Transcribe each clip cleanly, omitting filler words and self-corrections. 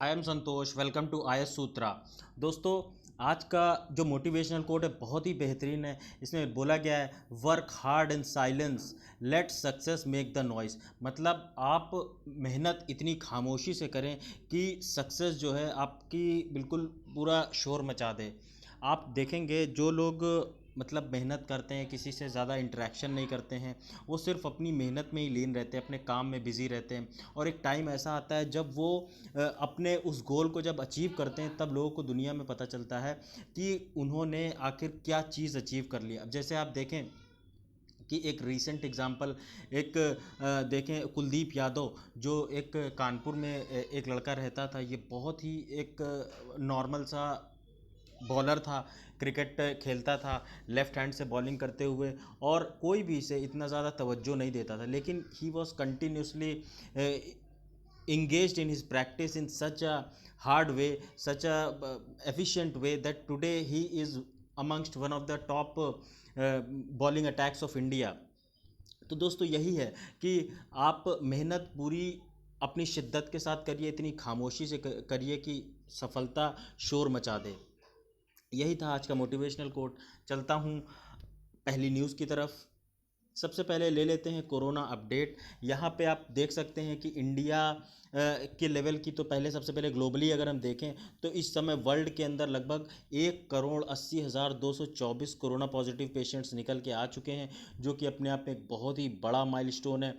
I am Santosh. Welcome to I S Sutra. दोस्तों, आज का जो मोटिवेशनल कोट है बहुत ही बेहतरीन है। इसमें बोला गया है, work hard in silence, let success make the noise. मतलब आप मेहनत इतनी खामोशी से करें कि सक्सेस जो है आपकी बिल्कुल पूरा शोर मचा दे। आप देखेंगे जो लोग मतलब मेहनत करते हैं, किसी से ज़्यादा इंटरेक्शन नहीं करते हैं, वो सिर्फ अपनी मेहनत में ही लीन रहते हैं, अपने काम में बिज़ी रहते हैं। और एक टाइम ऐसा आता है जब वो अपने उस गोल को जब अचीव करते हैं, तब लोगों को दुनिया में पता चलता है कि उन्होंने आखिर क्या चीज़ अचीव कर ली। अब जैसे आप देखें कि एक रीसेंट एग्जांपल, एक देखें कुलदीप यादव, जो एक कानपुर में एक लड़का रहता था। ये बहुत ही एक नॉर्मल सा बॉलर था, क्रिकेट खेलता था लेफ़्ट हैंड से बॉलिंग करते हुए, और कोई भी इसे इतना ज़्यादा तवज्जो नहीं देता था। लेकिन he was continuously engaged in his practice in such a hard way, such a efficient way, that today he is amongst one of the top bowling attacks of India। तो दोस्तों, यही है कि आप मेहनत पूरी अपनी शिद्दत के साथ करिए, इतनी खामोशी से करिए कि सफलता शोर मचा दे। यही था आज का मोटिवेशनल कोट। चलता हूँ पहली न्यूज़ की तरफ। सबसे पहले ले लेते हैं कोरोना अपडेट। यहाँ पे आप देख सकते हैं कि इंडिया के लेवल की, तो पहले सबसे पहले ग्लोबली अगर हम देखें तो इस समय वर्ल्ड के अंदर लगभग 1,80,224 कोरोना पॉजिटिव पेशेंट्स निकल के आ चुके हैं, जो कि अपने आप में एक बहुत ही बड़ा माइलस्टोन है,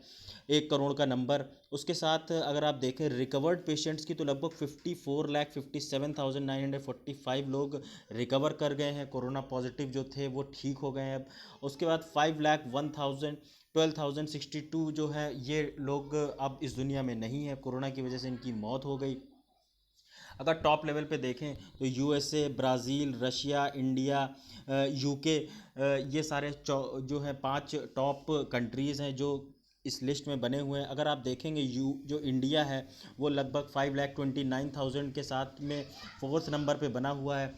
1 करोड़ का नंबर। उसके साथ अगर आप देखें रिकवर्ड पेशेंट्स की, तो लगभग 54,57,945 लोग रिकवर कर गए हैं, कोरोना पॉजिटिव जो थे वो ठीक हो गए हैं अब। उसके बाद 5,01,12,062 जो है ये लोग अब इस दुनिया में नहीं है, कोरोना की वजह से इनकी मौत हो गई। अगर टॉप लेवल पे देखें तो USA, Brazil, Russia, India, UK, ये सारे जो है 5 टॉप कंट्रीज़ हैं जो इस लिस्ट में बने हुए हैं। अगर आप देखेंगे जो इंडिया है वो लगभग 5,29,000 के साथ में फोर्थ नंबर पे बना हुआ है।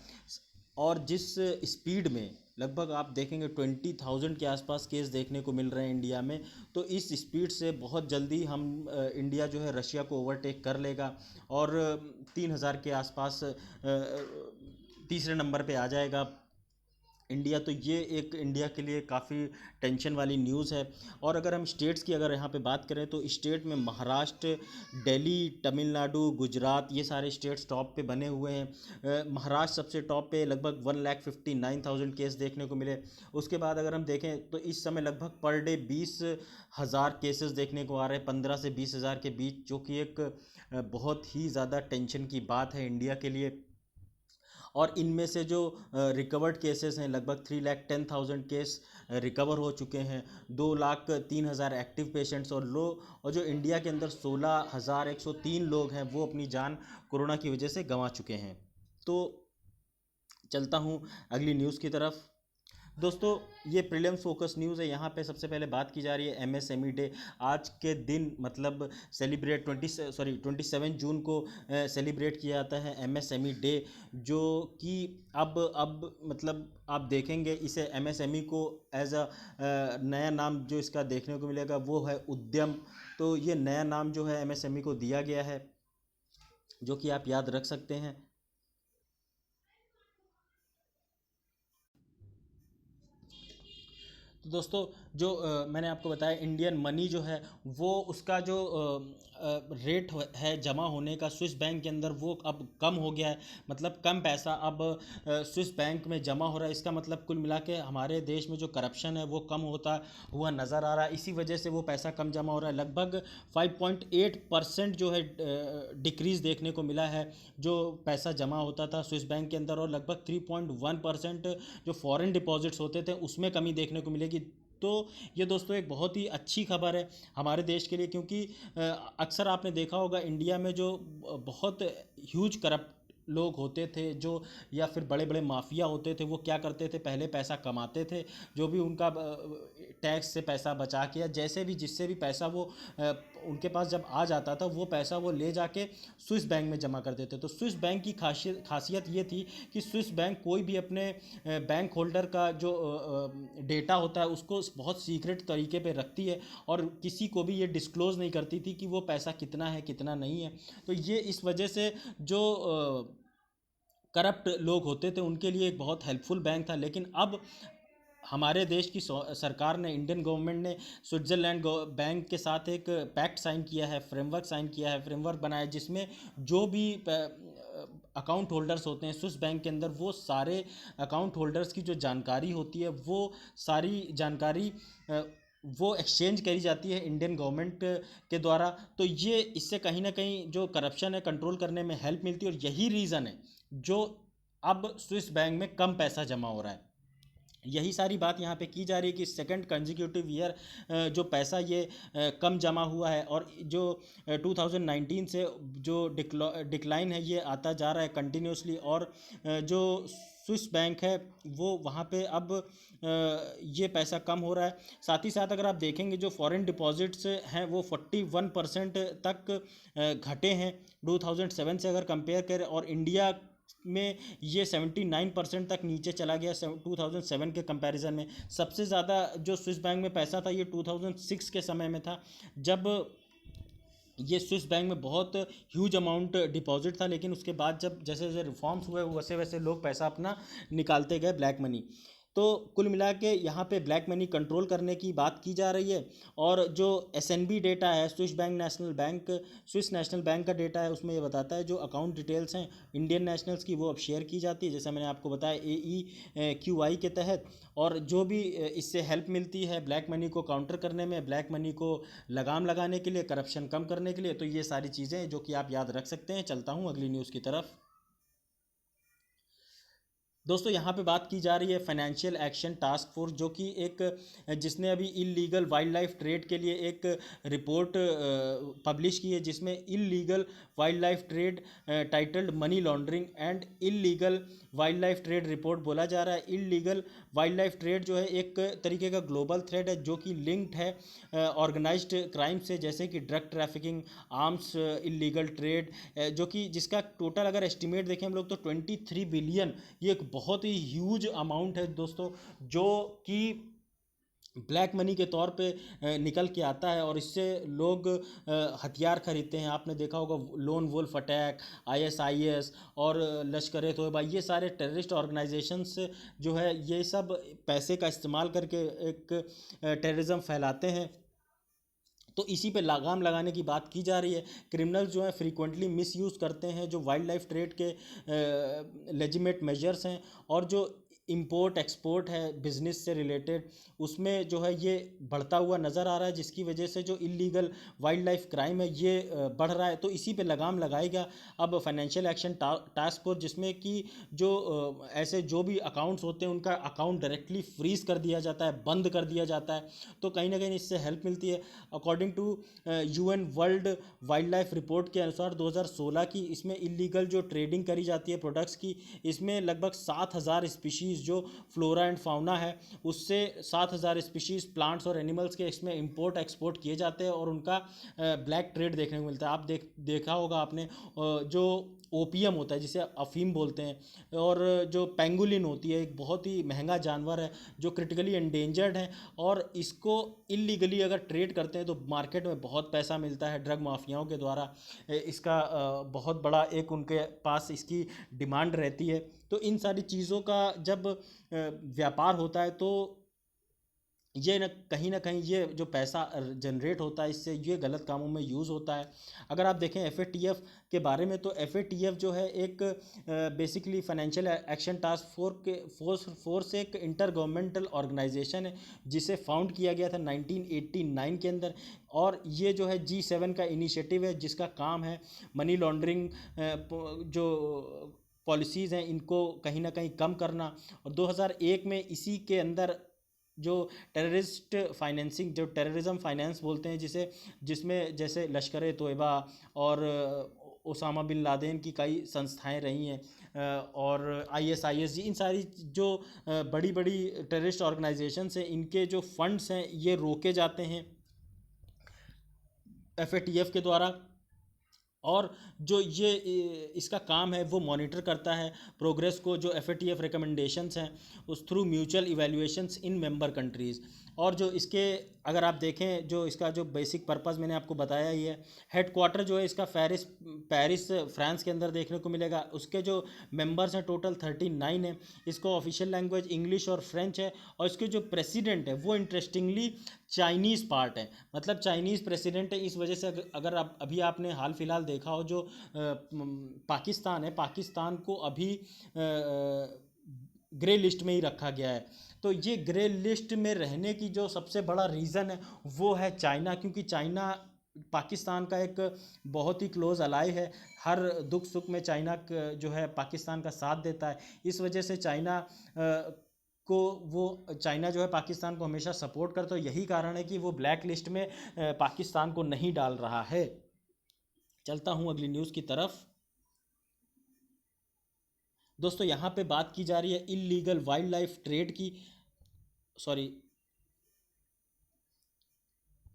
और जिस स्पीड में लगभग आप देखेंगे 20,000 के आसपास केस देखने को मिल रहे हैं इंडिया में, तो इस स्पीड से बहुत जल्दी हम इंडिया जो है रशिया को ओवरटेक कर लेगा और 3,000 के आसपास तीसरे नंबर पे आ जाएगा इंडिया। तो ये एक इंडिया के लिए काफ़ी टेंशन वाली न्यूज़ है। और अगर हम स्टेट्स की अगर यहाँ पे बात करें तो स्टेट में महाराष्ट्र, दिल्ली, तमिलनाडु, गुजरात, ये सारे स्टेट्स टॉप पे बने हुए हैं। महाराष्ट्र सबसे टॉप पे, लगभग 1,59,000 केस देखने को मिले। उसके बाद अगर हम देखें तो इस समय लगभग पर डे 20,000 केसेस देखने को आ रहे हैं, 15 से 20,000 के बीच, जो कि एक बहुत ही ज़्यादा टेंशन की बात है इंडिया के लिए। और इनमें से जो रिकवर्ड केसेस हैं, लगभग 3,10,000 केस रिकवर हो चुके हैं, 2,03,000 एक्टिव पेशेंट्स, और जो इंडिया के अंदर 16,103 लोग हैं वो अपनी जान कोरोना की वजह से गंवा चुके हैं। तो चलता हूँ अगली न्यूज़ की तरफ। दोस्तों, ये प्रीलिम्स फोकस न्यूज़ है। यहाँ पे सबसे पहले बात की जा रही है एमएसएमई डे। आज के दिन मतलब 27 जून को सेलिब्रेट किया जाता है एमएसएमई डे, जो कि अब मतलब आप देखेंगे इसे एमएसएमई को एज अ नया नाम जो इसका देखने को मिलेगा वो है उद्यम। तो ये नया नाम जो है एमएसएमई को दिया गया है, जो कि आप याद रख सकते हैं। तो दोस्तों, जो मैंने आपको बताया इंडियन मनी जो है वो उसका जो रेट है जमा होने का स्विस बैंक के अंदर, वो अब कम हो गया है। मतलब कम पैसा अब स्विस बैंक में जमा हो रहा है। इसका मतलब कुल मिला के हमारे देश में जो करप्शन है वो कम होता हुआ नज़र आ रहा है, इसी वजह से वो पैसा कम जमा हो रहा है। लगभग 5.8% जो है डिक्रीज़ देखने को मिला है जो पैसा जमा होता था स्विस बैंक के अंदर, और लगभग 3.1% जो फॉरेन डिपॉजिट्स होते थे उसमें कमी देखने को मिलेगी। तो ये दोस्तों एक बहुत ही अच्छी खबर है हमारे देश के लिए, क्योंकि अक्सर आपने देखा होगा इंडिया में जो बहुत ह्यूज करप्ट लोग होते थे, जो या फिर बड़े बड़े माफिया होते थे, वो क्या करते थे, पहले पैसा कमाते थे, जो भी उनका टैक्स से पैसा बचा के या जैसे भी जिससे भी पैसा वो उनके पास जब आ जाता था वो पैसा वो ले जाके स्विस बैंक में जमा कर देते। तो स्विस बैंक की खासियत ये थी कि स्विस बैंक कोई भी अपने बैंक होल्डर का जो डेटा होता है उसको बहुत सीक्रेट तरीके पे रखती है और किसी को भी ये डिस्क्लोज़ नहीं करती थी कि वो पैसा कितना है कितना नहीं है। तो ये इस वजह से जो करप्ट लोग होते थे उनके लिए एक बहुत हेल्पफुल बैंक था। लेकिन अब हमारे देश की सरकार ने, इंडियन गवर्नमेंट ने स्विट्ज़रलैंड बैंक के साथ एक पैक्ट साइन किया है, फ्रेमवर्क बनाया है, जिसमें जो भी अकाउंट होल्डर्स होते हैं स्विस बैंक के अंदर, वो सारे अकाउंट होल्डर्स की जो जानकारी होती है वो सारी जानकारी वो एक्सचेंज करी जाती है इंडियन गवर्नमेंट के द्वारा। तो ये इससे कहीं ना कहीं जो करप्शन है कंट्रोल करने में हेल्प मिलती है, और यही रीज़न है जो अब स्विस बैंक में कम पैसा जमा हो रहा है। यही सारी बात यहाँ पे की जा रही है कि सेकंड कंजिक्यूटिव ईयर जो पैसा ये कम जमा हुआ है, और जो 2019 से जो डिक्लाइन है ये आता जा रहा है कंटिन्यूसली। और जो स्विस बैंक है वो वहाँ पे अब ये पैसा कम हो रहा है। साथ ही साथ अगर आप देखेंगे जो फॉरेन डिपॉजिट्स हैं वो 41% तक घटे हैं 2007 से अगर कंपेयर करें, और इंडिया में ये 79% तक नीचे चला गया 2007 के कंपैरिजन में। सबसे ज़्यादा जो स्विस बैंक में पैसा था ये 2006 के समय में था, जब ये स्विस बैंक में बहुत ह्यूज अमाउंट डिपॉजिट था। लेकिन उसके बाद जब जैसे जैसे रिफॉर्म्स हुए वैसे वैसे लोग पैसा अपना निकालते गए, ब्लैक मनी। तो कुल मिला के यहाँ पे ब्लैक मनी कंट्रोल करने की बात की जा रही है। और जो एसएनबी डेटा है, स्विस नेशनल बैंक का डेटा है, उसमें ये बताता है जो अकाउंट डिटेल्स हैं इंडियन नेशनल्स की वो अब शेयर की जाती है, जैसे मैंने आपको बताया AEQI के तहत। और जो भी इससे हेल्प मिलती है ब्लैक मनी को काउंटर करने में, ब्लैक मनी को लगाम लगाने के लिए, करप्शन कम करने के लिए। तो ये सारी चीज़ें जो कि आप याद रख सकते हैं। चलता हूँ अगली न्यूज़ की तरफ। दोस्तों यहाँ पे बात की जा रही है फाइनेंशियल एक्शन टास्क फोर्स, जो कि एक जिसने अभी इलीगल वाइल्ड लाइफ ट्रेड के लिए एक रिपोर्ट पब्लिश की है, जिसमें illegal wild life trade titled money laundering and illegal wild life trade report बोला जा रहा है। इलीगल वाइल्ड लाइफ ट्रेड जो है एक तरीके का ग्लोबल थ्रेड है जो कि लिंक्ड है ऑर्गेनाइज्ड क्राइम से, जैसे कि drug trafficking, arms illegal trade, जो कि जिसका टोटल अगर एस्टिमेट देखें हम लोग तो 23 बिलियन, ये एक बहुत ही ह्यूज अमाउंट है दोस्तों, जो कि ब्लैक मनी के तौर पे निकल के आता है। और इससे लोग हथियार खरीदते हैं। आपने देखा होगा लोन वुल्फ अटैक, ISIS और लश्कर तोयबा, ये सारे टेररिस्ट ऑर्गेनाइजेशंस जो है ये सब पैसे का इस्तेमाल करके एक टेररिज्म फैलाते हैं। तो इसी पे लगाम लगाने की बात की जा रही है। क्रिमिनल्स जो है फ्रीक्वेंटली मिसयूज़ करते हैं जो वाइल्ड लाइफ ट्रेड के लेजिमेट मेजर्स हैं, और जो इंपोर्ट एक्सपोर्ट है बिज़नेस से रिलेटेड, उसमें जो है ये बढ़ता हुआ नज़र आ रहा है, जिसकी वजह से जो इलीगल वाइल्ड लाइफ क्राइम है ये बढ़ रहा है। तो इसी पे लगाम लगाएगा अब फाइनेंशियल एक्शन टास्क फोर्स, जिसमें कि जो ऐसे जो भी अकाउंट्स होते हैं उनका अकाउंट डायरेक्टली फ्रीज कर दिया जाता है, बंद कर दिया जाता है। तो कहीं ना कहीं इससे हेल्प मिलती है। According to UN world wild life report के अनुसार 2016 की, इसमें इलीगल जो ट्रेडिंग करी जाती है प्रोडक्ट्स की, इसमें लगभग 7,000 स्पीशीज़ जो फ्लोरा एंड फाउना है उससे 7,000 स्पीशीज़ प्लांट्स और एनिमल्स के इसमें इंपोर्ट एक्सपोर्ट किए जाते हैं, और उनका ब्लैक ट्रेड देखने को मिलता है। आप देखा होगा आपने जो ओपियम होता है जिसे अफीम बोलते हैं, और जो पेंगुलिन होती है एक बहुत ही महंगा जानवर है जो क्रिटिकली एंडेंजर्ड है, और इसको इलीगली अगर ट्रेड करते हैं तो मार्केट में बहुत पैसा मिलता है ड्रग माफियाओं के द्वारा। इसका बहुत बड़ा एक उनके पास इसकी डिमांड रहती है। तो इन सारी चीज़ों का जब व्यापार होता है तो ये ना कहीं ये जो पैसा जनरेट होता है इससे ये गलत कामों में यूज़ होता है। अगर आप देखें FATF के बारे में, तो FATF जो है एक basically financial action task force एक इंटर गवर्नमेंटल ऑर्गेनाइजेशन है जिसे फाउंड किया गया था 1989 के अंदर। और ये जो है G7 का इनिशिएटिव है जिसका काम है मनी लॉन्ड्रिंग जो पॉलिसीज़ हैं इनको कहीं ना कहीं कम करना। और 2001 में इसी के अंदर जो टेररिज्म फाइनेंस बोलते हैं जिसमें जैसे लश्कर तोयबा और ओसामा बिन लादेन की कई संस्थाएं रही हैं, और ISIS, इन सारी जो बड़ी बड़ी टेररिस्ट ऑर्गेनाइजेशंस हैं इनके जो फंड्स हैं ये रोके जाते हैं। FATF के द्वारा। और जो ये इसका काम है वो मॉनिटर करता है प्रोग्रेस को, जो FATF रिकमेंडेशंस हैं उस थ्रू म्यूचुअल इवैल्यूएशंस इन मेंबर कंट्रीज़। और जो इसके अगर आप देखें, जो इसका जो बेसिक पर्पस मैंने आपको बताया ही है। हेडक्वार्टर जो है इसका पेरिस फ्रांस के अंदर देखने को मिलेगा। उसके जो मेंबर्स हैं टोटल 39 है। इसको ऑफिशियल लैंग्वेज इंग्लिश और फ्रेंच है। और इसके जो प्रेसिडेंट है वो इंटरेस्टिंगली चाइनीज़ पार्ट है, मतलब चाइनीज़ प्रेसिडेंट है। इस वजह से अगर आप अभी आपने हाल फिलहाल देखा हो, जो पाकिस्तान है, पाकिस्तान को अभी ग्रे लिस्ट में ही रखा गया है। तो ये ग्रे लिस्ट में रहने की जो सबसे बड़ा रीज़न है वो है चाइना, क्योंकि चाइना पाकिस्तान का एक बहुत ही क्लोज अलाई है। हर दुख सुख में चाइना जो है पाकिस्तान का साथ देता है। इस वजह से चाइना जो है पाकिस्तान को हमेशा सपोर्ट करता है। यही कारण है कि वो ब्लैक लिस्ट में पाकिस्तान को नहीं डाल रहा है। चलता हूँ अगली न्यूज़ की तरफ। दोस्तों यहाँ पे बात की जा रही है इल्लीगल वाइल्ड लाइफ ट्रेड की, सॉरी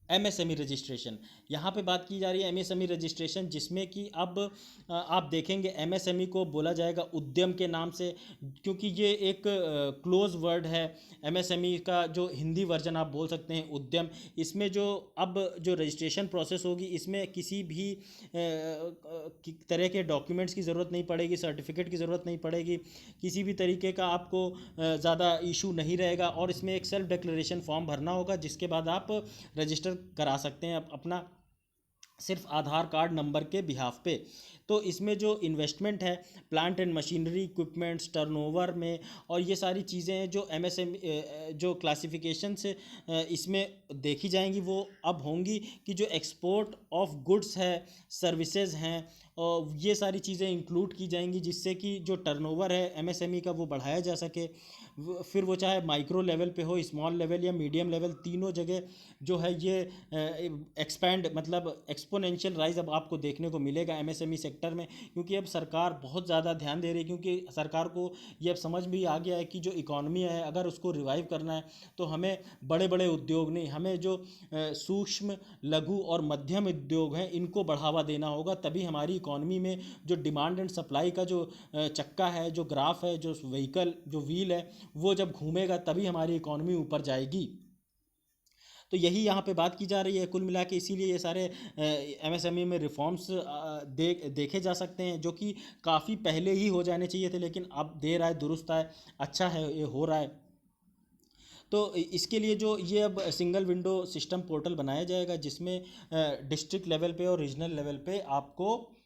MSME रजिस्ट्रेशन। यहाँ पे बात की जा रही है MSME रजिस्ट्रेशन, जिसमें कि अब आप देखेंगे MSME को बोला जाएगा उद्यम के नाम से, क्योंकि ये एक क्लोज वर्ड है। MSME का जो हिंदी वर्जन आप बोल सकते हैं उद्यम। इसमें जो अब जो रजिस्ट्रेशन प्रोसेस होगी, इसमें किसी भी तरह के डॉक्यूमेंट्स की ज़रूरत नहीं पड़ेगी, सर्टिफिकेट की ज़रूरत नहीं पड़ेगी, किसी भी तरीके का आपको ज़्यादा इशू नहीं रहेगा। और इसमें एक सेल्फ डिक्लेरेशन फॉर्म भरना होगा, जिसके बाद आप रजिस्टर करा सकते हैं अपना, सिर्फ आधार कार्ड नंबर के बिहाफ पे। तो इसमें जो इन्वेस्टमेंट है plant and machinery equipments turnover में, और ये सारी चीज़ें हैं जो MSME जो क्लासिफिकेशन से इसमें देखी जाएंगी, वो अब होंगी कि जो एक्सपोर्ट ऑफ गुड्स है, सर्विसेज हैं, और ये सारी चीज़ें इंक्लूड की जाएंगी, जिससे कि जो टर्नओवर है MSME का वो बढ़ाया जा सके। फिर वो चाहे माइक्रो लेवल पे हो, स्मॉल लेवल या मीडियम लेवल, तीनों जगह जो है ये एक्सपैंड मतलब एक्सपोनेंशियल राइज अब आपको देखने को मिलेगा MSME सेक्टर में। क्योंकि अब सरकार बहुत ज़्यादा ध्यान दे रही है, क्योंकि सरकार को ये अब समझ भी आ गया है कि जो इकॉनमी है अगर उसको रिवाइव करना है तो हमें बड़े बड़े उद्योग नहीं, हमें जो सूक्ष्म लघु और मध्यम उद्योग हैं इनको बढ़ावा देना होगा। तभी हमारी इकॉनमी में जो डिमांड एंड सप्लाई का जो चक्का है, जो ग्राफ है, जो व्हीकल जो व्हील है, वो जब घूमेगा तभी हमारी इकॉनमी ऊपर जाएगी। तो यही यहाँ पे बात की जा रही है कुल मिला के। इसीलिए ये सारे MSME में रिफॉर्म्स देखे जा सकते हैं, जो कि काफ़ी पहले ही हो जाने चाहिए थे, लेकिन अब देर आए दुरुस्त आए, अच्छा है ये हो रहा है। तो इसके लिए जो ये अब सिंगल विंडो सिस्टम पोर्टल बनाया जाएगा, जिसमें डिस्ट्रिक्ट लेवल पे और रीजनल लेवल पे आपको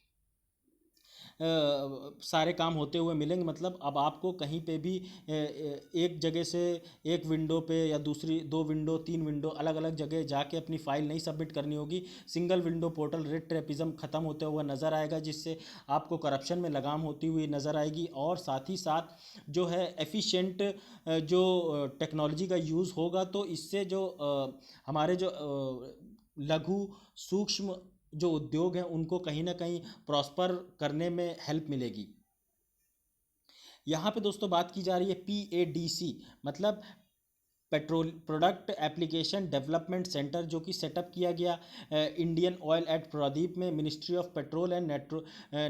सारे काम होते हुए मिलेंगे। मतलब अब आपको कहीं पे भी एक जगह से एक विंडो पे या दूसरी 2 विंडो 3 विंडो अलग अलग जगह जाके अपनी फ़ाइल नहीं सबमिट करनी होगी। Single window portal red tapism ख़त्म होते हुआ नज़र आएगा, जिससे आपको करप्शन में लगाम होती हुई नज़र आएगी। और साथ ही साथ जो है एफिशिएंट जो टेक्नोलॉजी का यूज़ होगा, तो इससे जो हमारे जो लघु सूक्ष्म जो उद्योग हैं उनको कहीं ना कहीं प्रॉस्पर करने में हेल्प मिलेगी। यहाँ पे दोस्तों बात की जा रही है PADC, मतलब petrol product application development centre, जो कि सेटअप किया गया इंडियन ऑयल एट प्रादीप में, ministry of petrol and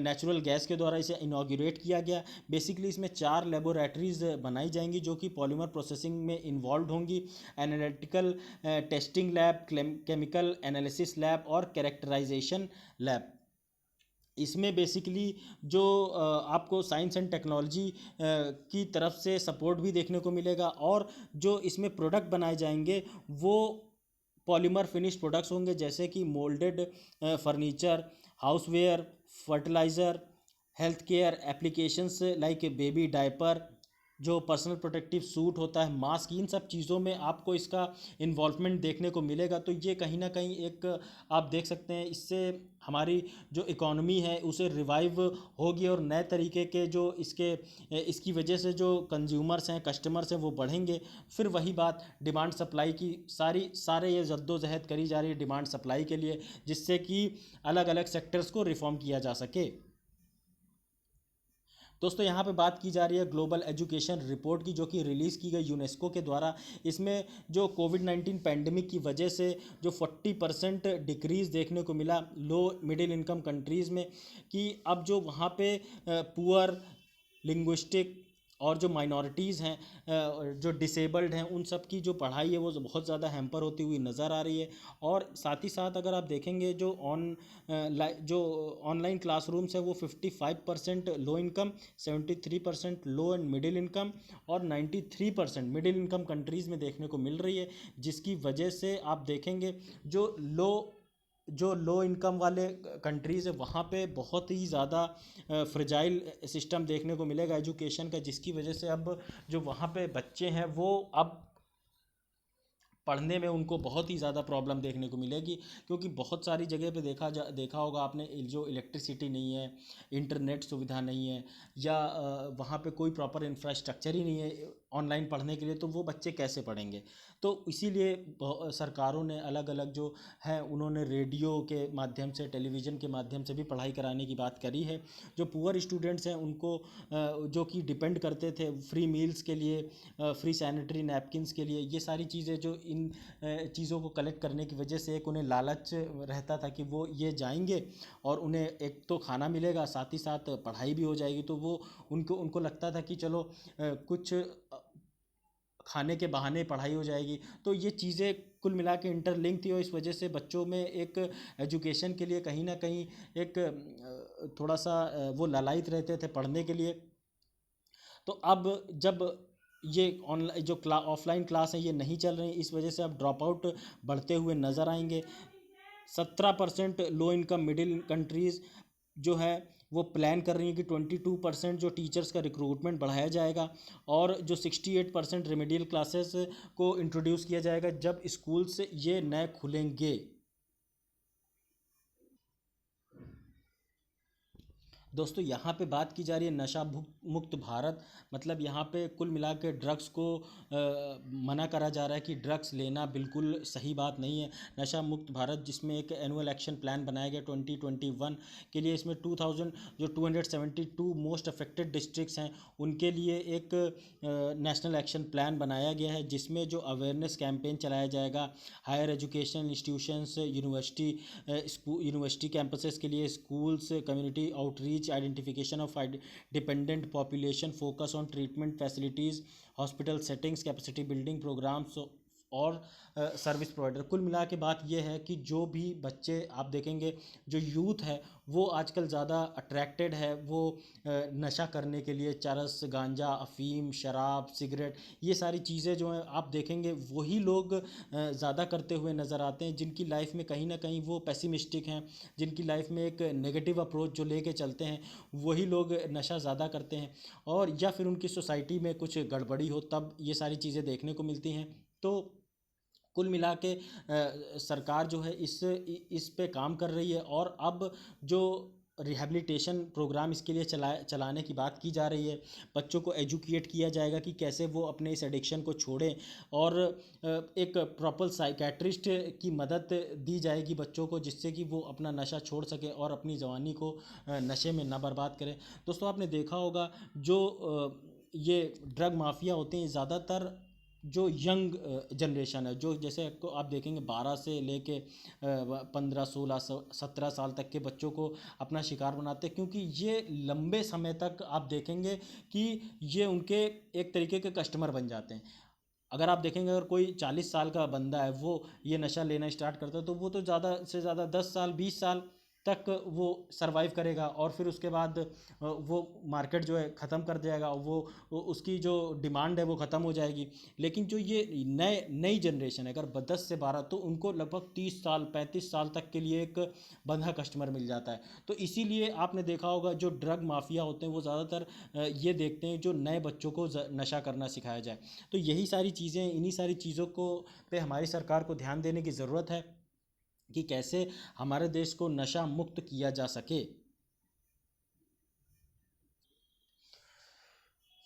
natural gas के द्वारा इसे इनॉग्रेट किया गया। बेसिकली इसमें 4 लेबोरेटरीज बनाई जाएंगी जो कि पॉलीमर प्रोसेसिंग में इन्वॉल्व होंगी, analytical testing lab, chemical analysis lab और कैरेक्टराइजेशन लैब। इसमें बेसिकली जो आपको साइंस एंड टेक्नोलॉजी की तरफ से सपोर्ट भी देखने को मिलेगा, और जो इसमें प्रोडक्ट बनाए जाएंगे वो पॉलीमर फिनिश प्रोडक्ट्स होंगे, जैसे कि moulded furniture, houseware, fertiliser, health care applications like baby diaper, जो पर्सनल प्रोटेक्टिव सूट होता है, मास्क, इन सब चीज़ों में आपको इसका इन्वॉल्वमेंट देखने को मिलेगा। तो ये कहीं ना कहीं एक आप देख सकते हैं, इससे हमारी जो इकॉनमी है उसे रिवाइव होगी, और नए तरीके के जो इसकी वजह से जो कंज्यूमर्स हैं, कस्टमर्स हैं, वो बढ़ेंगे। फिर वही बात डिमांड सप्लाई की, सारे ये जद्दोजहद करी जा रही है डिमांड सप्लाई के लिए, जिससे कि अलग अलग सेक्टर्स को रिफॉर्म किया जा सके। दोस्तों यहाँ पे बात की जा रही है ग्लोबल एजुकेशन रिपोर्ट की, जो कि रिलीज़ की गई यूनेस्को के द्वारा। इसमें जो कोविड-19 पैंडेमिक की वजह से जो 40% डिक्रीज़ देखने को मिला लो मिडिल इनकम कंट्रीज़ में, कि अब जो वहाँ पे पुअर, लिंग्विस्टिक और जो माइनॉरिटीज़ हैं, जो डिसेबल्ड हैं, उन सब की जो पढ़ाई है वो बहुत ज़्यादा हैम्पर होती हुई नज़र आ रही है। और साथ ही साथ अगर आप देखेंगे जो ऑनलाइन क्लासरूम्स है वो 55% low income, 73% low and middle income और 93% मिडिल इनकम कंट्रीज़ में देखने को मिल रही है, जिसकी वजह से आप देखेंगे जो लो इनकम वाले कंट्रीज़ है वहाँ पे बहुत ही ज़्यादा फ्रेजाइल सिस्टम देखने को मिलेगा एजुकेशन का, जिसकी वजह से अब जो वहाँ पे बच्चे हैं वो अब पढ़ने में उनको बहुत ही ज़्यादा प्रॉब्लम देखने को मिलेगी। क्योंकि बहुत सारी जगह पे देखा होगा आपने, जो इलेक्ट्रिसिटी नहीं है, इंटरनेट सुविधा नहीं है, या वहाँ पे कोई प्रॉपर इंफ्रास्ट्रक्चर ही नहीं है ऑनलाइन पढ़ने के लिए, तो वो बच्चे कैसे पढ़ेंगे। तो इसीलिए सरकारों ने अलग अलग जो है उन्होंने रेडियो के माध्यम से, टेलीविज़न के माध्यम से भी पढ़ाई कराने की बात करी है। जो पुअर स्टूडेंट्स हैं उनको जो कि डिपेंड करते थे फ्री मील्स के लिए, फ्री सैनिटरी नैपकिन्स के लिए, ये सारी चीज़ें जो इन चीज़ों को कलेक्ट करने की वजह से एक उन्हें लालच रहता था कि वो ये जाएंगे और उन्हें एक तो खाना मिलेगा, साथ ही साथ पढ़ाई भी हो जाएगी। तो वो उनको लगता था कि चलो कुछ खाने के बहाने पढ़ाई हो जाएगी। तो ये चीज़ें कुल मिला के इंटरलिंक थी, और इस वजह से बच्चों में एक एजुकेशन के लिए कहीं ना कहीं एक थोड़ा सा वो ललायत रहते थे पढ़ने के लिए। तो अब जब ये ऑनलाइन जो ऑफलाइन क्लास है ये नहीं चल रही, इस वजह से अब ड्रॉप आउट बढ़ते हुए नज़र आएंगे। 17% लो इनकम मिडिल कंट्रीज़ जो है वो प्लान कर रही हैं कि 22% जो टीचर्स का रिक्रूटमेंट बढ़ाया जाएगा, और जो 68% रेमेडियल क्लासेस को इंट्रोड्यूस किया जाएगा जब स्कूल्स ये नए खुलेंगे। दोस्तों यहाँ पे बात की जा रही है नशा मुक्त भारत, मतलब यहाँ पे कुल मिला के ड्रग्स को मना करा जा रहा है कि ड्रग्स लेना बिल्कुल सही बात नहीं है। नशा मुक्त भारत जिसमें एक एनुअल एक्शन प्लान बनाया गया 2021 के लिए, इसमें 272 मोस्ट अफेक्टेड डिस्ट्रिक्ट्स हैं उनके लिए एक नेशनल एक्शन प्लान बनाया गया है, जिसमें जो अवेयरनेस कैंपेन चलाया जाएगा higher education institutions, university campuses के लिए, schools, community outreach, identification of dependent population, focus on treatment facilities, hospital settings, capacity building programs और सर्विस प्रोवाइडर। कुल मिला के बात यह है कि जो भी बच्चे आप देखेंगे, जो यूथ है वो आजकल ज़्यादा अट्रैक्टेड है वो नशा करने के लिए, चरस, गांजा, अफीम, शराब, सिगरेट, ये सारी चीज़ें जो हैं आप देखेंगे वही लोग ज़्यादा करते हुए नज़र आते हैं, जिनकी लाइफ में कहीं ना कहीं वो पेसिमिस्टिक हैं, जिनकी लाइफ में एक नेगेटिव अप्रोच जो लेके चलते हैं, वही लोग नशा ज़्यादा करते हैं। और या फिर उनकी सोसाइटी में कुछ गड़बड़ी हो तब ये सारी चीज़ें देखने को मिलती हैं। तो कुल मिला के सरकार जो है इस पे काम कर रही है, और अब जो रिहैबिलिटेशन प्रोग्राम इसके लिए चलाने की बात की जा रही है। बच्चों को एजुकेट किया जाएगा कि कैसे वो अपने इस एडिक्शन को छोड़ें, और एक प्रॉपर साइकेट्रिस्ट की मदद दी जाएगी बच्चों को, जिससे कि वो अपना नशा छोड़ सके और अपनी जवानी को नशे में ना बर्बाद करें। दोस्तों आपने देखा होगा जो ये ड्रग माफिया होते हैं ज़्यादातर जो यंग जनरेशन है, जो जैसे को आप देखेंगे 12 से लेके 15, 16, 17 साल तक के बच्चों को अपना शिकार बनाते हैं, क्योंकि ये लंबे समय तक आप देखेंगे कि ये उनके एक तरीके के कस्टमर बन जाते हैं। अगर आप देखेंगे अगर कोई 40 साल का बंदा है वो ये नशा लेना स्टार्ट करता है, तो वो तो ज़्यादा से ज़्यादा 10 साल 20 साल तक वो सरवाइव करेगा, और फिर उसके बाद वो मार्केट जो है ख़त्म कर जाएगा, उसकी जो डिमांड है वो ख़त्म हो जाएगी। लेकिन जो ये नई जनरेशन है अगर 10 से 12, तो उनको लगभग 30 साल 35 साल तक के लिए एक बंधा कस्टमर मिल जाता है। तो इसीलिए आपने देखा होगा जो ड्रग माफिया होते हैं वो ज़्यादातर ये देखते हैं जो नए बच्चों को नशा करना सिखाया जाए। तो यही सारी चीज़ें, इन्हीं सारी चीज़ों को पे हमारी सरकार को ध्यान देने की ज़रूरत है कि कैसे हमारे देश को नशा मुक्त किया जा सके।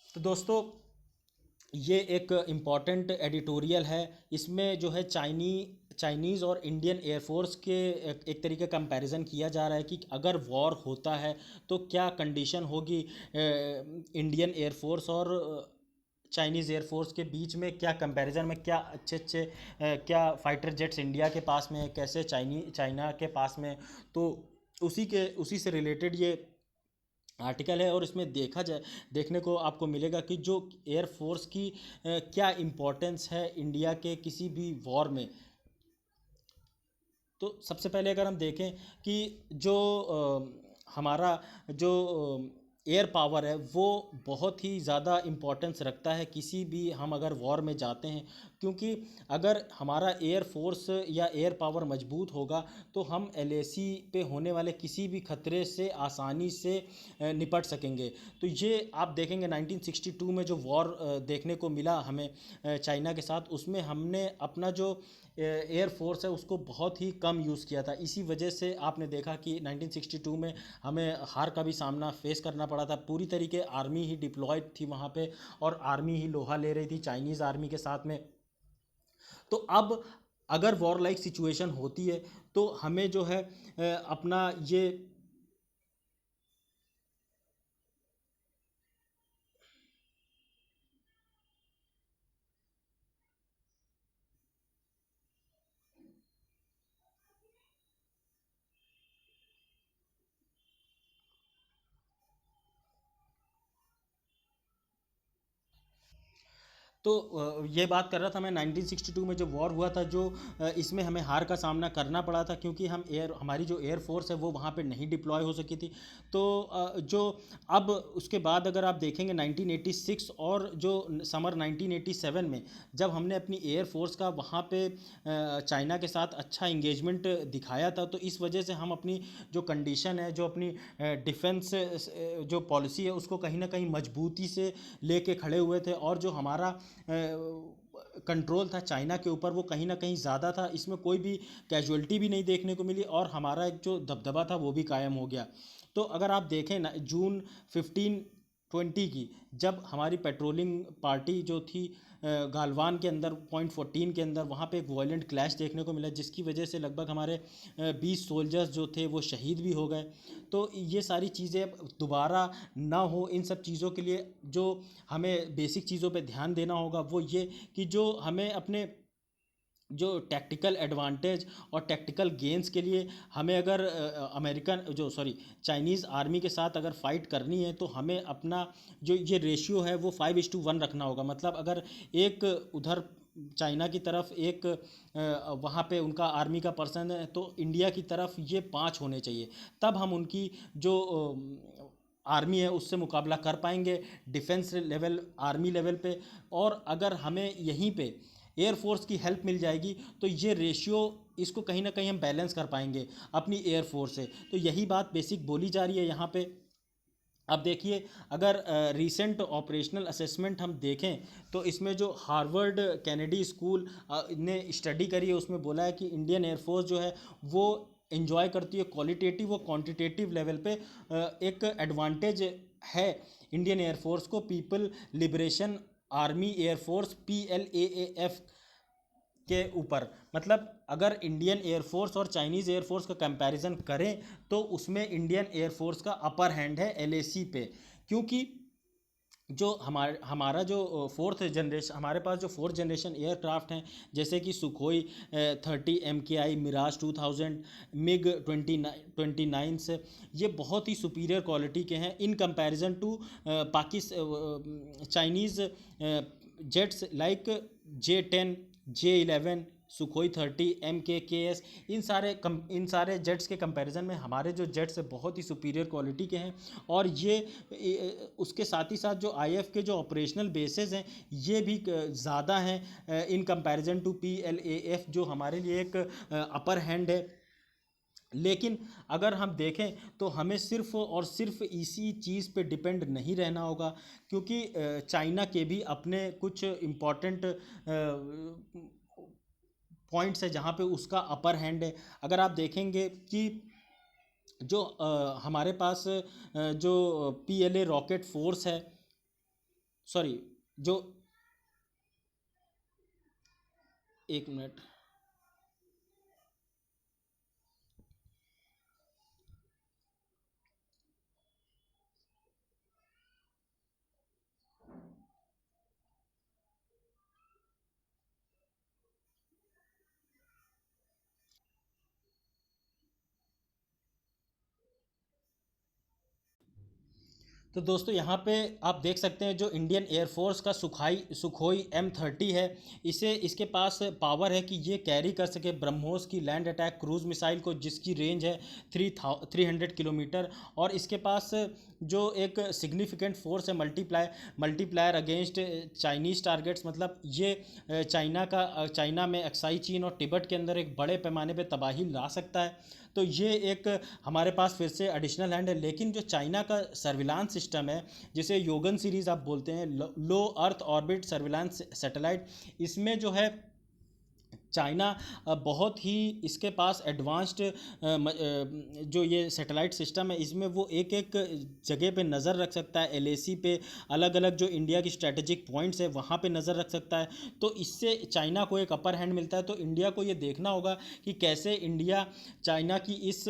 तो दोस्तों ये एक इम्पॉर्टेंट एडिटोरियल है। इसमें जो है चाइनीज़ और इंडियन एयरफोर्स के एक तरीके कंपैरिजन किया जा रहा है कि अगर वॉर होता है तो क्या कंडीशन होगी इंडियन एयरफोर्स और चाइनीज़ एयरफोर्स के बीच में, क्या कंपैरिजन में, क्या अच्छे अच्छे क्या फाइटर जेट्स इंडिया के पास में है, कैसे चाइना के पास में। तो उसी से रिलेटेड ये आर्टिकल है। और इसमें देखने को आपको मिलेगा कि जो एयरफोर्स की क्या इम्पोर्टेंस है इंडिया के किसी भी वॉर में। तो सबसे पहले अगर हम देखें कि जो हमारा जो एयर पावर है वो बहुत ही ज़्यादा इम्पोर्टेंस रखता है किसी भी, हम अगर वॉर में जाते हैं। क्योंकि अगर हमारा एयर फोर्स या एयर पावर मजबूत होगा तो हम एलएसी पे होने वाले किसी भी खतरे से आसानी से निपट सकेंगे। तो ये आप देखेंगे 1962 में जो वॉर देखने को मिला हमें चाइना के साथ, उसमें हमने अपना जो एयर फोर्स है उसको बहुत ही कम यूज़ किया था। इसी वजह से आपने देखा कि 1962 में हमें हार का भी सामना फेस करना पड़ा था। पूरी तरीके आर्मी ही डिप्लॉयड थी वहाँ पे और आर्मी ही लोहा ले रही थी चाइनीज़ आर्मी के साथ में। तो अब अगर वॉर लाइक सिचुएशन होती है तो हमें जो है अपना ये तो ये बात कर रहा था मैं 1962 में जो वॉर हुआ था, जो इसमें हमें हार का सामना करना पड़ा था क्योंकि हमारी जो एयर फोर्स है वो वहाँ पे नहीं डिप्लॉय हो सकी थी। तो जो अब उसके बाद अगर आप देखेंगे 1986 और जो समर 1987 में जब हमने अपनी एयर फोर्स का वहाँ पे चाइना के साथ अच्छा इंगेजमेंट दिखाया था, तो इस वजह से हम अपनी जो कंडीशन है, जो अपनी डिफेंस जो पॉलिसी है उसको कहीं ना कहीं मजबूती से लेके खड़े हुए थे। और जो हमारा कंट्रोल था चाइना के ऊपर वो कहीं ना कहीं ज़्यादा था, इसमें कोई भी कैजुअल्टी भी नहीं देखने को मिली और हमारा एक जो दबदबा था वो भी कायम हो गया। तो अगर आप देखें ना, जून 15-20 की जब हमारी पेट्रोलिंग पार्टी जो थी गालवान के अंदर .14 के अंदर, वहाँ पे एक वायलेंट क्लैश देखने को मिला जिसकी वजह से लगभग हमारे 20 सोल्जर्स जो थे वो शहीद भी हो गए। तो ये सारी चीज़ें दोबारा ना हो, इन सब चीज़ों के लिए जो हमें बेसिक चीज़ों पे ध्यान देना होगा वो ये कि जो हमें अपने जो टैक्टिकल एडवांटेज और टैक्टिकल गेंस के लिए हमें अगर अमेरिकन जो सॉरी चाइनीज़ आर्मी के साथ अगर फाइट करनी है तो हमें अपना जो ये रेशियो है वो 5:1 रखना होगा। मतलब अगर एक उधर चाइना की तरफ एक वहाँ पे उनका आर्मी का पर्सन है तो इंडिया की तरफ ये 5 होने चाहिए। तब हम उनकी जो आर्मी है उससे मुकाबला कर पाएंगे डिफेंस लेवल, आर्मी लेवल पे। और अगर हमें यहीं पे एयरफोर्स की हेल्प मिल जाएगी तो ये रेशियो इसको कहीं ना कहीं हम बैलेंस कर पाएंगे अपनी एयरफोर्स से। तो यही बात बेसिक बोली जा रही है यहाँ पे। अब देखिए, अगर रीसेंट ऑपरेशनल असेसमेंट हम देखें तो इसमें जो हार्वर्ड कैनेडी स्कूल ने स्टडी करी है उसमें बोला है कि इंडियन एयरफोर्स जो है वो इंजॉय करती है क्वालिटेटिव और क्वांटिटेटिव लेवल पे एक एडवांटेज है इंडियन एयरफोर्स को people liberation army air force PLAAF के ऊपर। मतलब अगर इंडियन एयरफोर्स और चाइनीज़ एयरफोर्स का कंपैरिजन करें तो उसमें इंडियन एयरफोर्स का अपर हैंड है LAC पे। क्योंकि जो हमारा जो फोर्थ जनरेशन, हमारे पास जो फोर्थ जनरेशन एयरक्राफ्ट हैं जैसे कि सुखोई 30 MKI, मिराज 2000, MiG-29 से, ये बहुत ही सुपीरियर क्वालिटी के हैं in comparison to Chinese jets like J-10, J-11, Sukhoi 30, MKKS। इन सारे जेट्स के कंपैरिजन में हमारे जो जेट्स है बहुत ही सुपीरियर क्वालिटी के हैं। और ये उसके साथ ही साथ जो IF के जो ऑपरेशनल बेसेस हैं ये भी ज़्यादा हैं इन कंपैरिजन टू PLAF, जो हमारे लिए एक अपर हैंड है। लेकिन अगर हम देखें तो हमें सिर्फ़ और सिर्फ इसी चीज़ पे डिपेंड नहीं रहना होगा। क्योंकि चाइना के भी अपने कुछ इम्पॉर्टेंट पॉइंट्स है जहाँ पे उसका अपर हैंड है। अगर आप देखेंगे कि जो हमारे पास जो PLA रॉकेट फोर्स है, सॉरी, जो एक मिनट। तो दोस्तों यहाँ पे आप देख सकते हैं जो इंडियन एयरफोर्स का सुखोई M30 है, इसे इसके पास पावर है कि ये कैरी कर सके ब्रह्मोस की लैंड अटैक क्रूज़ मिसाइल को, जिसकी रेंज है 300 किलोमीटर। और इसके पास जो एक सिग्निफिकेंट फोर्स है मल्टीप्लायर अगेंस्ट चाइनीज़ टारगेट्स, मतलब ये चाइना में अक्साई चीन और तिब्बत के अंदर एक बड़े पैमाने पे तबाही ला सकता है। तो ये एक हमारे पास फिर से एडिशनल हैंड है। लेकिन जो चाइना का सर्विलांस सिस्टम है, जिसे योगन सीरीज़ आप बोलते हैं, लो अर्थ ऑर्बिट सर्विलांस सैटेलाइट, इसमें जो है चाइना बहुत ही इसके पास एडवांस्ड जो ये सैटेलाइट सिस्टम है, इसमें वो एक एक जगह पे नज़र रख सकता है, LAC पे अलग अलग जो इंडिया की स्ट्रेटेजिक पॉइंट्स है वहाँ पे नज़र रख सकता है। तो इससे चाइना को एक अपर हैंड मिलता है। तो इंडिया को ये देखना होगा कि कैसे इंडिया चाइना की इस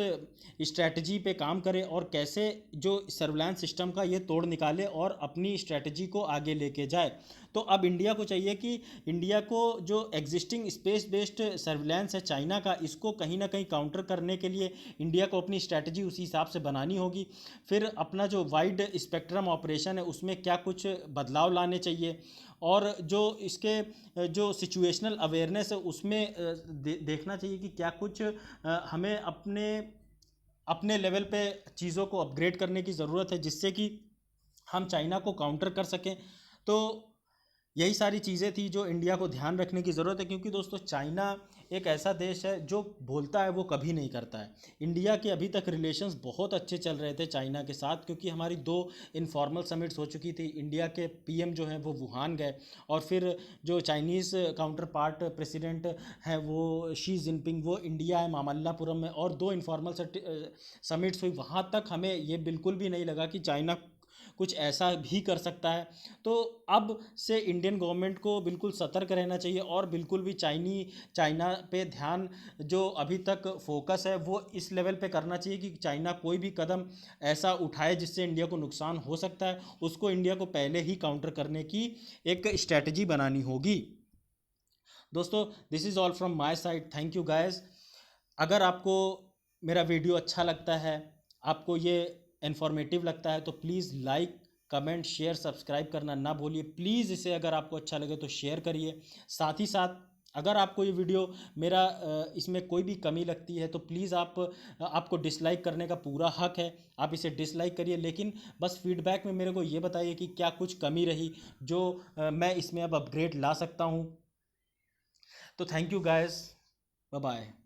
स्ट्रेटजी पे काम करे और कैसे जो सर्विलांस सिस्टम का ये तोड़ निकाले और अपनी स्ट्रेटजी को आगे लेके जाए। तो अब इंडिया को चाहिए कि इंडिया को जो एग्जिस्टिंग स्पेस बेस्ड सर्विलांस है चाइना का, इसको कहीं ना कहीं काउंटर करने के लिए इंडिया को अपनी स्ट्रैटेजी उसी हिसाब से बनानी होगी। फिर अपना जो वाइड स्पेक्ट्रम ऑपरेशन है उसमें क्या कुछ बदलाव लाने चाहिए, और जो इसके जो सिचुएशनल अवेयरनेस है उसमें देखना चाहिए कि क्या कुछ हमें अपने अपने लेवल पे चीज़ों को अपग्रेड करने की ज़रूरत है, जिससे कि हम चाइना को काउंटर कर सकें। तो यही सारी चीज़ें थी जो इंडिया को ध्यान रखने की ज़रूरत है, क्योंकि दोस्तों चाइना एक ऐसा देश है जो बोलता है वो कभी नहीं करता है। इंडिया के अभी तक रिलेशंस बहुत अच्छे चल रहे थे चाइना के साथ, क्योंकि हमारी 2 इनफॉर्मल समिट्स हो चुकी थी। इंडिया के PM जो हैं वो वुहान गए, और फिर जो चाइनीज़ काउंटर पार्ट प्रेसिडेंट हैं वो शी जिनपिंग, वो इंडिया है मामल्लापुरम में, और 2 इनफॉर्मल समिट्स हुई। वहाँ तक हमें ये बिल्कुल भी नहीं लगा कि चाइना कुछ ऐसा भी कर सकता है। तो अब से इंडियन गवर्नमेंट को बिल्कुल सतर्क रहना चाहिए, और बिल्कुल भी चाइना पे ध्यान जो अभी तक फोकस है वो इस लेवल पे करना चाहिए कि चाइना कोई भी कदम ऐसा उठाए जिससे इंडिया को नुकसान हो सकता है, उसको इंडिया को पहले ही काउंटर करने की एक स्ट्रैटेजी बनानी होगी। दोस्तों, this is all from my side. Thank you guys. अगर आपको मेरा वीडियो अच्छा लगता है, आपको ये इन्फॉर्मेटिव लगता है, तो please like comment share subscribe करना ना भूलिए। प्लीज़ इसे अगर आपको अच्छा लगे तो शेयर करिए। साथ ही साथ अगर आपको ये वीडियो मेरा इसमें कोई भी कमी लगती है तो प्लीज़ आपको डिसलाइक करने का पूरा हक है, आप इसे डिसलाइक करिए। लेकिन बस फीडबैक में मेरे को ये बताइए कि क्या कुछ कमी रही जो मैं इसमें अब अपग्रेड ला सकता हूँ। तो thank you guys, bye bye.